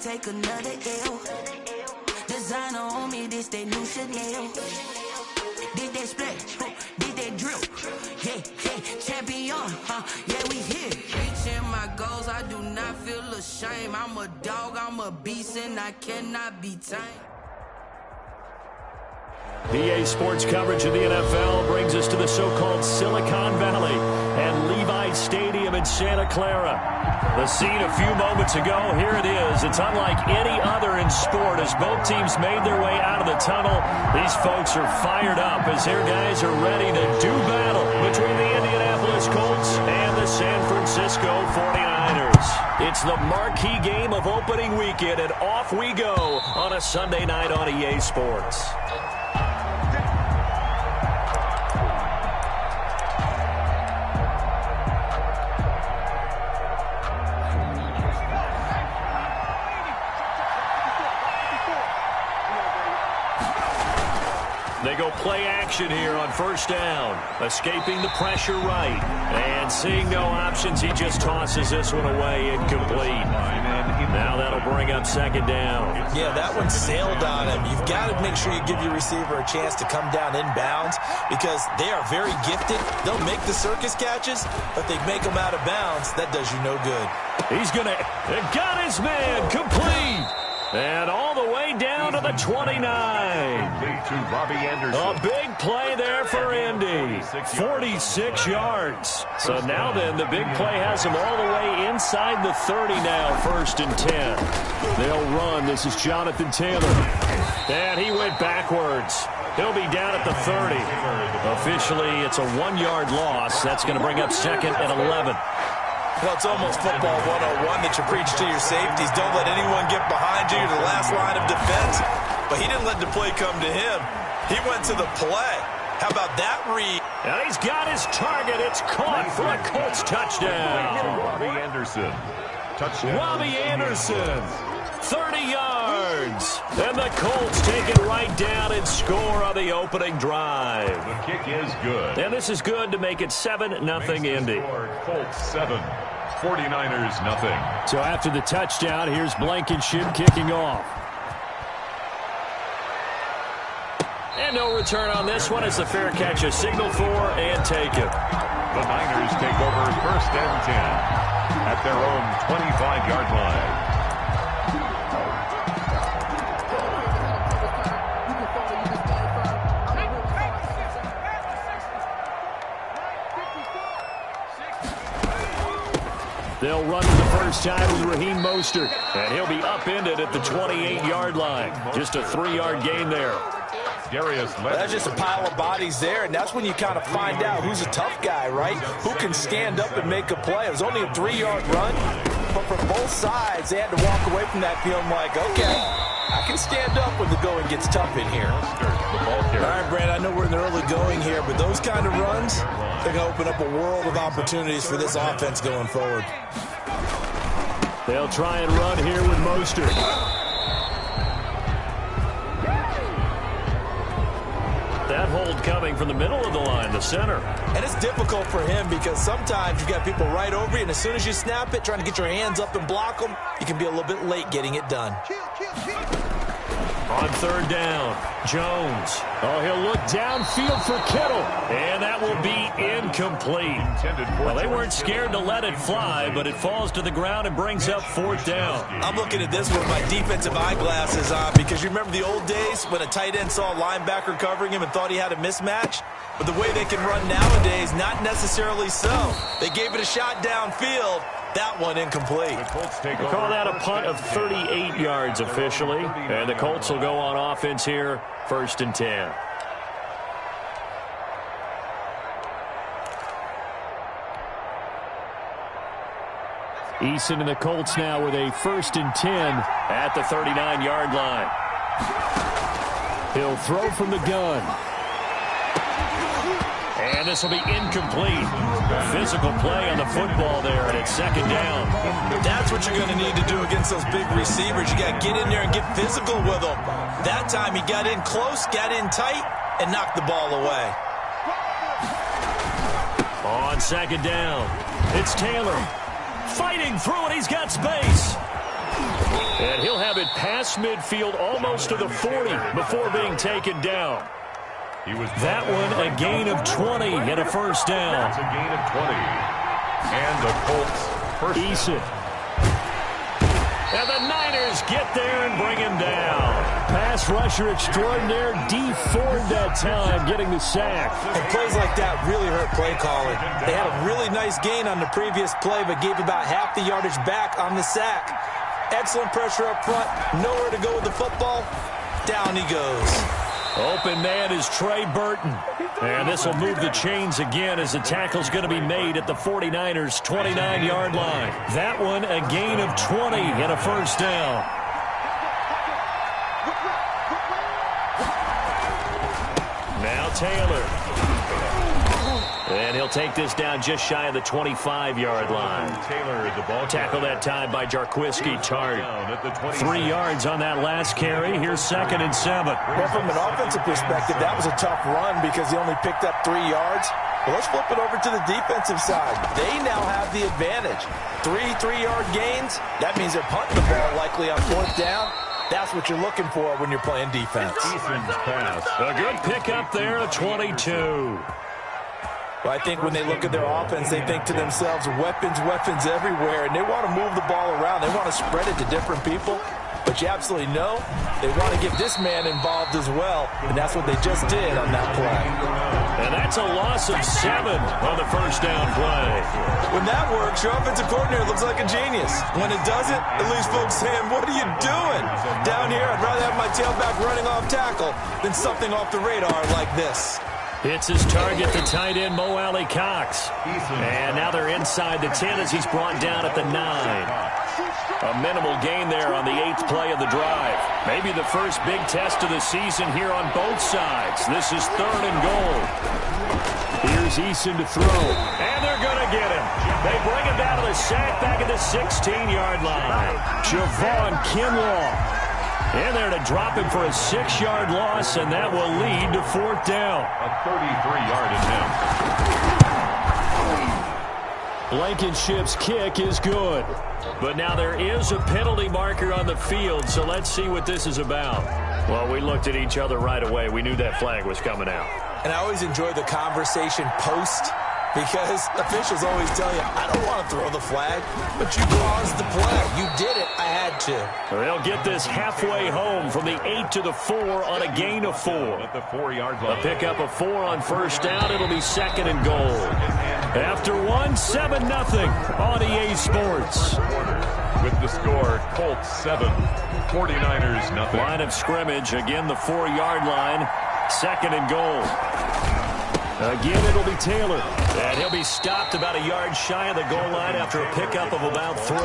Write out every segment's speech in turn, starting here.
take another L. Designer on me, this they new Chanel. Did they splash? Did they drill? Yeah, champion, yeah, we here. Reaching my goals, I do not feel ashamed. I'm a dog, I'm a beast, and I cannot be tamed. EA Sports coverage of the NFL brings us to the so-called Silicon Valley and Levi Stadium in Santa Clara. The scene a few moments ago, here it is. It's unlike any other in sport as both teams made their way out of the tunnel. These folks are fired up as their guys are ready to do battle between the Indianapolis Colts and the San Francisco 49ers. It's the marquee game of opening weekend, and off we go on a Sunday night on EA Sports. They go play action here on first down. Escaping the pressure right. And seeing no options, he just tosses this one away incomplete. Now that'll bring up second down. Yeah, that one sailed on him. You've got to make sure you give your receiver a chance to come down inbounds because they are very gifted. They'll make the circus catches, but they make them out of bounds. That does you no good. He's going to... got his man complete. And all the way down to the 29. A big play there for Indy. 46 yards. So now then, the big play has him all the way inside the 30 now, first and 10. They'll run. This is Jonathan Taylor. And he went backwards. He'll be down at the 30. Officially, it's a 1-yard loss. That's going to bring up second and 11. Well, it's almost football 101 that you preach to your safeties. Don't let anyone get behind you to the last line of defense. But he didn't let the play come to him. He went to the play. How about that read? And he's got his target. It's caught for a Colts touchdown. Robbie Anderson. Touchdown. Robbie Anderson. 30 yards. And the Colts take it right down and score on the opening drive. The kick is good. And this is good to make it 7-0 Indy. Colts 7, 49ers nothing. So after the touchdown, here's Blankenship kicking off. And no return on this one as the fair catch a signal for and take it. The Niners take over first and 10 at their own 25-yard line. They'll run it the first time with Raheem Mostert, and he'll be upended at the 28-yard line. Just a 3-yard gain there. That's just a pile of bodies there, and that's when you kind of find out who's a tough guy, right? Who can stand up and make a play. It was only a 3-yard run, but from both sides, they had to walk away from that feeling like, okay, I can stand up when the going gets tough in here. All right, Brad, I know we're in the early going here, but those kind of runs, they're going to open up a world of opportunities for this offense going forward. They'll try and run here with Mostert. That hold coming from the middle of the line, the center. And it's difficult for him because sometimes you've got people right over you, and as soon as you snap it, trying to get your hands up and block them, you can be a little bit late getting it done. On third down, Jones. Oh, he'll look downfield for Kittle. And that will be incomplete. Well, they weren't scared to let it fly, but it falls to the ground and brings up fourth down. I'm looking at this with my defensive eyeglasses on because you remember the old days when a tight end saw a linebacker covering him and thought he had a mismatch? But the way they can run nowadays, not necessarily so. They gave it a shot downfield. That one incomplete. They call that a punt of 38 yards officially. And the Colts will go on offense here, first and 10. Eason and the Colts now with a first and 10 at the 39-yard line. He'll throw from the gun. And this will be incomplete. Physical play on the football there, and it's second down. That's what you're going to need to do against those big receivers. You got to get in there and get physical with them. That time he got in close, got in tight, and knocked the ball away. On second down, it's Taylor. Fighting through it, he's got space. And he'll have it past midfield almost to the 40 before being taken down. That one a gain of 20 and a first down. That's a gain of 20. And the Colts first Eason. And the Niners get there and bring him down. Pass rusher extraordinaire, D Ford that time, getting the sack. And plays like that really hurt play calling. They had a really nice gain on the previous play, but gave about half the yardage back on the sack. Excellent pressure up front. Nowhere to go with the football. Down he goes. Open man is Trey Burton. And this will move the chains again as the tackle's going to be made at the 49ers' 29-yard line. That one a gain of 20 and a first down. Now Taylor. And he'll take this down just shy of the 25-yard line. Taylor, the ball Tackle that time by Jarquiski Tart. 3 yards on that last carry. Here's 2nd and 7. Well, from an offensive perspective, that was a tough run because he only picked up 3 yards. Well, let's flip it over to the defensive side. They now have the advantage. 3 3-yard gains. That means they're punting the ball likely on 4th down. That's what you're looking for when you're playing defense. Eason's pass. A good pickup there, a 22. Well, I think when they look at their offense, they think to themselves, weapons everywhere, and they want to move the ball around. They want to spread it to different people. But you absolutely know they want to get this man involved as well, and that's what they just did on that play. And that's a loss of 7 on the first down play. When that works, your offensive coordinator looks like a genius. When it doesn't, at least folks saying, what are you doing? Down here, I'd rather have my tailback running off tackle than something off the radar like this. Hits his target, the tight end, Mo Alley Cox. And now they're inside the 10 as he's brought down at the 9. A minimal gain there on the 8th play of the drive. Maybe the first big test of the season here on both sides. This is 3rd and goal. Here's Eason to throw. And they're going to get him. They bring him down to the sack back at the 16-yard line. Javon Kinlaw. In there to drop him for a 6-yard loss, and that will lead to 4th down. A 33-yard attempt. Blankenship's kick is good. But now there is a penalty marker on the field, so let's see what this is about. Well, we looked at each other right away. We knew that flag was coming out. And I always enjoy the conversation post, because officials always tell you, I don't want to throw the flag, but you caused the play. You did it. I had to. They'll get this halfway home from the 8 to the 4 on a gain of 4. At the 4-yard line. A pickup of 4 on first down. It'll be 2nd and goal. After 1, 7-0 on EA Sports. With the score, Colts 7, 49ers nothing. Line of scrimmage, again the 4-yard line. 2nd and goal. Again, it'll be Taylor. And he'll be stopped about a yard shy of the goal line after a pickup of about 3.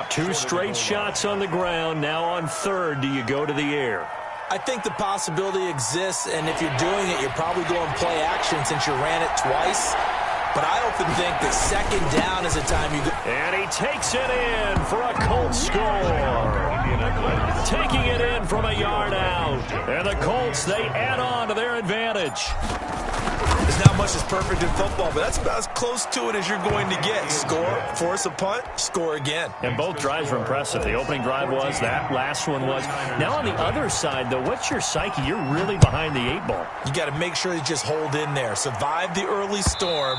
2 straight shots on the ground. Now on 3rd, do you go to the air? I think the possibility exists, and if you're doing it, you're probably going play action since you ran it twice. But I often think that 2nd down is the time you go. And he takes it in for a Colts score. Taking it in from a yard out. And the Colts, they add on to their advantage. There's not much that's perfect in football, but that's about as close to it as you're going to get. Score, force a punt, score again. And both drives were impressive. The opening drive was, that last one was. Now on the other side, though, what's your psyche? You're really behind the 8 ball. You got to make sure you just hold in there. Survive the early storm.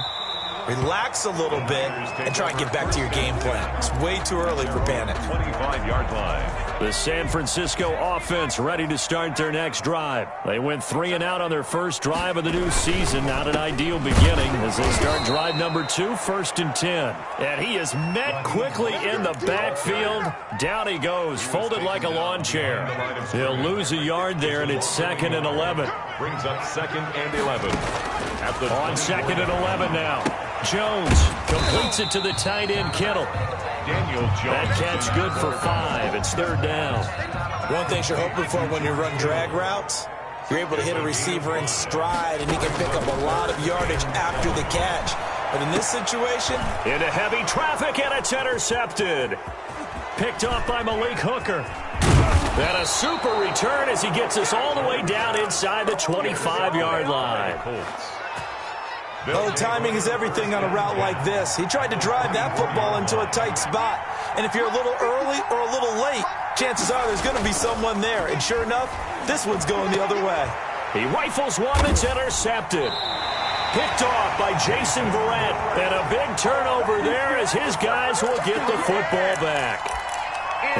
Relax a little bit and try and get back to your game plan. It's way too early for panic. 25-yard line. The San Francisco offense ready to start their next drive. They went 3 and out on their first drive of the new season. Not an ideal beginning as they start drive number 2, 1st and 10. And he is met quickly in the backfield. Down he goes, folded like a lawn chair. He'll lose a yard there, and it's 2nd and 11. Brings up 2nd and 11. On 2nd and 11 now. Jones completes it to the tight end, Kittle. Daniel Jones. That catch good for 5. It's 3rd down. One thing you're hoping for when you run drag routes, you're able to hit a receiver in stride, and he can pick up a lot of yardage after the catch. But in this situation, into heavy traffic, and it's intercepted. Picked off by Malik Hooker. And a super return as he gets us all the way down inside the 25-yard line. Oh, timing is everything on a route like this. He tried to drive that football into a tight spot. And if you're a little early or a little late, chances are there's going to be someone there. And sure enough, this one's going the other way. He rifles one that's intercepted. Picked off by Jason Verrett. And a big turnover there as his guys will get the football back.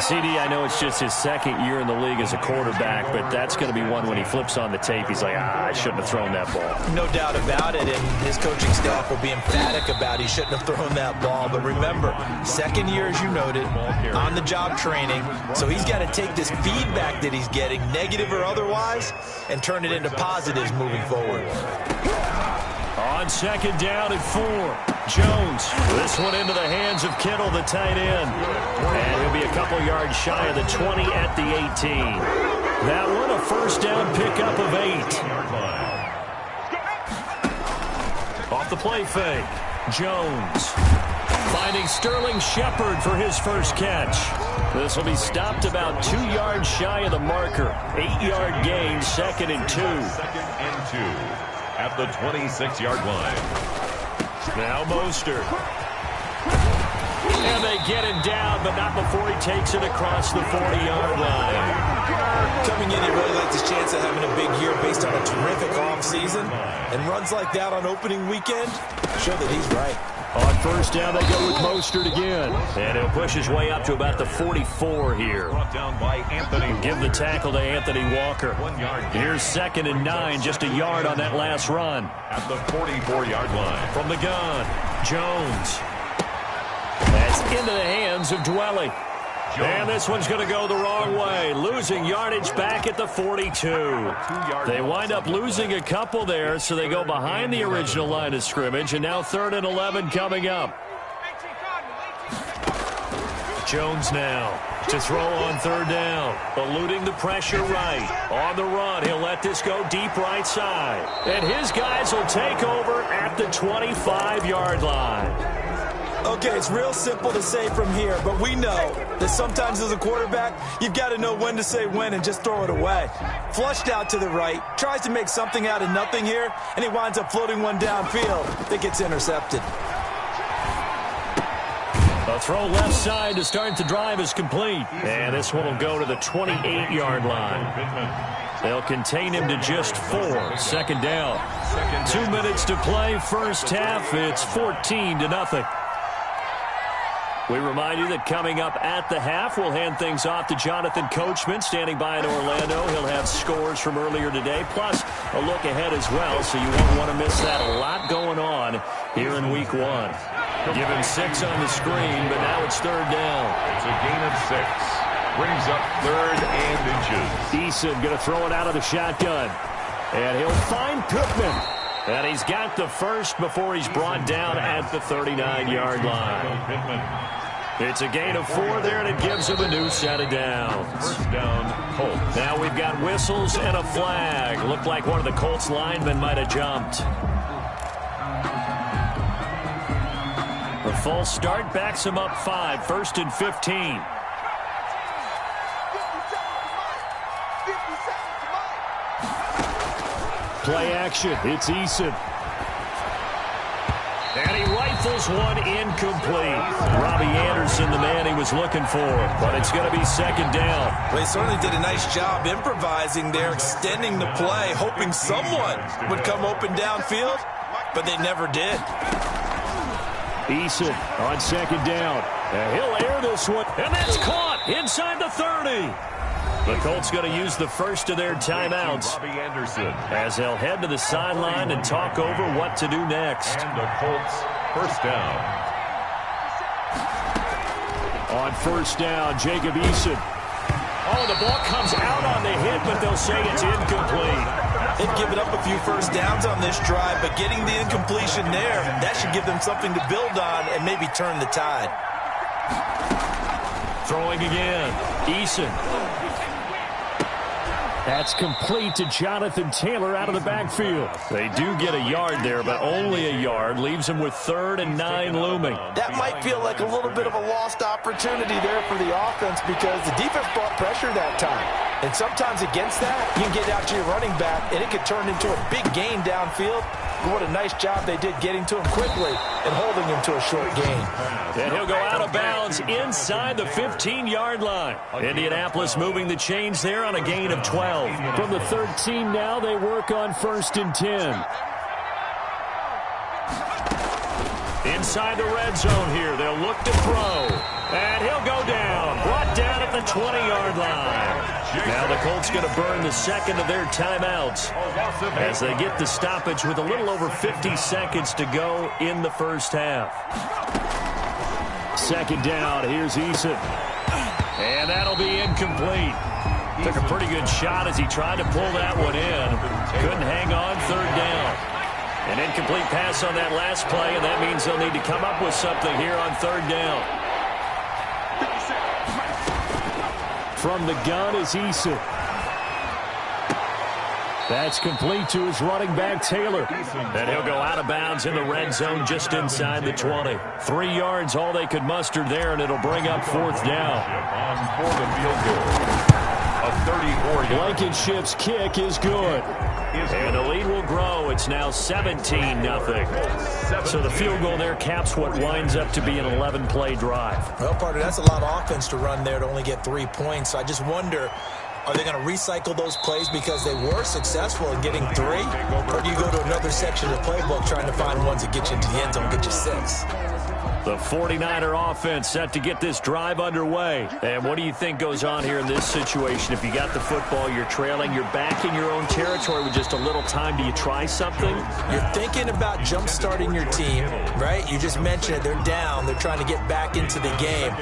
CD, I know it's just his second year in the league as a quarterback, but that's going to be one when he flips on the tape. He's like, I shouldn't have thrown that ball. No doubt about it, and his coaching staff will be emphatic about he shouldn't have thrown that ball. But remember, second year, as you noted, on-the-job training, so he's got to take this feedback that he's getting, negative or otherwise, and turn it into positives moving forward. On second down at 4, Jones. This one into the hands of Kittle, the tight end. And he'll be a couple yards shy of the 20 at the 18. That one a first down pickup of 8. Off the play fake, Jones. Finding Sterling Shepard for his first catch. This will be stopped about 2 yards shy of the marker. 8-yard gain, 2nd and 2. 2nd and 2. At the 26-yard line. Now Mostert. And they get him down, but not before he takes it across the 40-yard line. Coming in, he really liked his chance of having a big year based on a terrific offseason. And runs like that on opening weekend show that he's right. On first down, they go with Mostert again. And he'll push his way up to about the 44 here. Brought down by Anthony. Give the tackle to Anthony Walker. 1 yard. Here's 2nd and 9, just a yard on that last run. At the 44-yard line. From the gun, Jones. That's into the hands of Dwelly. And this one's going to go the wrong way, losing yardage back at the 42. They wind up losing a couple there, so they go behind the original line of scrimmage, and now 3rd and 11 coming up. Jones now to throw on 3rd down, eluding the pressure right. On the run, he'll let this go deep right side. And his guys will take over at the 25-yard line. Okay, it's real simple to say from here, but we know that sometimes as a quarterback, you've got to know when to say when and just throw it away. Flushed out to the right, tries to make something out of nothing here, and he winds up floating one downfield that gets intercepted. A throw left side to start the drive is complete. And this one will go to the 28-yard line. They'll contain him to just 4. 2nd down. 2 minutes to play, first half. It's 14-0. We remind you that coming up at the half, we'll hand things off to Jonathan Coachman, standing by in Orlando. He'll have scores from earlier today, plus a look ahead as well, so you won't want to miss that. A lot going on here in Week 1. Give him 6 on the screen, but now it's 3rd down. It's a gain of 6. Brings up 3rd and inches. Eason going to throw it out of the shotgun. And he'll find Pittman. And he's got the first before he's brought down at the 39-yard line. It's a gain of 4 there, and it gives him a new set of downs. First down, Colts. Now we've got whistles and a flag. Looked like one of the Colts linemen might have jumped. The false start backs him up 5, 1st and 15. Play action. It's Eason. And he rifles one incomplete. Robbie Anderson, the man he was looking for. But it's going to be 2nd down. Well, he certainly did a nice job improvising there, extending the play, hoping someone would come open downfield, but they never did. Eason on 2nd down. And he'll air this one. And that's caught inside the 30. The Colts going to use the first of their timeouts Robbie Anderson. as they'll head to the sideline and talk over what to do next. And the Colts first down. On first down, Jacob Eason. Oh, the ball comes out on the hit, but they'll say it's incomplete. They've given up a few first downs on this drive, but getting the incompletion there, that should give them something to build on and maybe turn the tide. Throwing again, Eason. That's complete to Jonathan Taylor out of the backfield. They do get a yard there, but only a yard. Leaves them with 3rd and 9 looming. That might feel like a little bit of a lost opportunity there for the offense because the defense brought pressure that time. And sometimes against that, you can get out to your running back, and it could turn into a big gain downfield. but what a nice job they did getting to him quickly and holding him to a short gain. And he'll go out of bounds inside the 15-yard line. Indianapolis moving the chains there on a gain of 12. From the 13 now, they work on 1st and 10. Inside the red zone here, they'll look to throw. And he'll go down, brought down at the 20-yard line. Now the Colts going to burn the second of their timeouts as they get the stoppage with a little over 50 seconds to go in the first half. Second down, here's Eason. And that'll be incomplete. Took a pretty good shot as he tried to pull that one in. Couldn't hang on, third down. An incomplete pass on that last play, and that means they'll need to come up with something here on third down. From the gun is Eason. That's complete to his running back, Taylor. And he'll go out of bounds in the red zone just inside the 20. 3 yards, all they could muster there, and it'll bring up fourth down. For the field goal. A 34-yard. Blankenship's kick is good. And the lead will grow. It's now 17-0. So the field goal there caps what winds up to be an 11-play drive. Well, partner, that's a lot of offense to run there to only get 3 points. So I just wonder, are they going to recycle those plays because they were successful in getting 3? Or do you go to another section of the playbook trying to find ones that get you into the end zone, get you 6? The 49er offense set to get this drive underway. And what do you think goes on here in this situation? If you got the football, you're trailing, you're back in your own territory with just a little time. Do you try something? You're thinking about jump-starting your team, right? You just mentioned it. They're down. They're trying to get back into the game.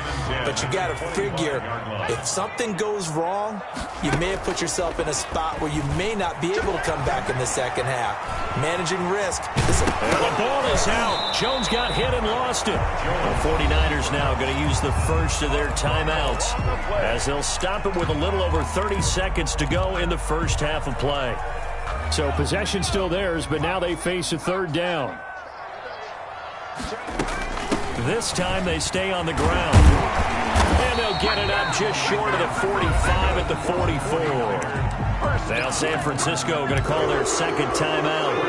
But you got to figure, if something goes wrong, you may have put yourself in a spot where you may not be able to come back in the second half. Managing risk. The ball is out. Jones got hit and lost it. The 49ers now going to use the first of their timeouts as they'll stop it with a little over 30 seconds to go in the first half of play. So possession still theirs, but now they face a third down. This time they stay on the ground. And they'll get it up just short of the 45 at the 44. Now San Francisco going to call their second timeout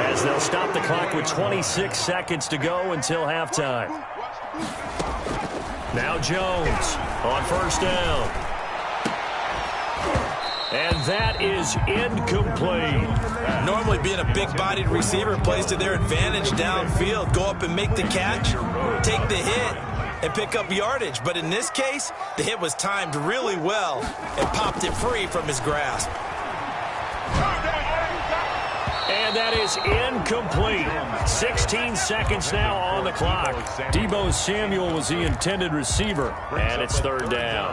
as they'll stop the clock with 26 seconds to go until halftime. Now Jones on first down. And that is incomplete. Normally being a big-bodied receiver plays to their advantage downfield. Go up and make the catch, take the hit, and pick up yardage. But in this case, the hit was timed really well and popped it free from his grasp. And that is incomplete. 16 seconds now on the clock. Deebo Samuel was the intended receiver, and it's third down.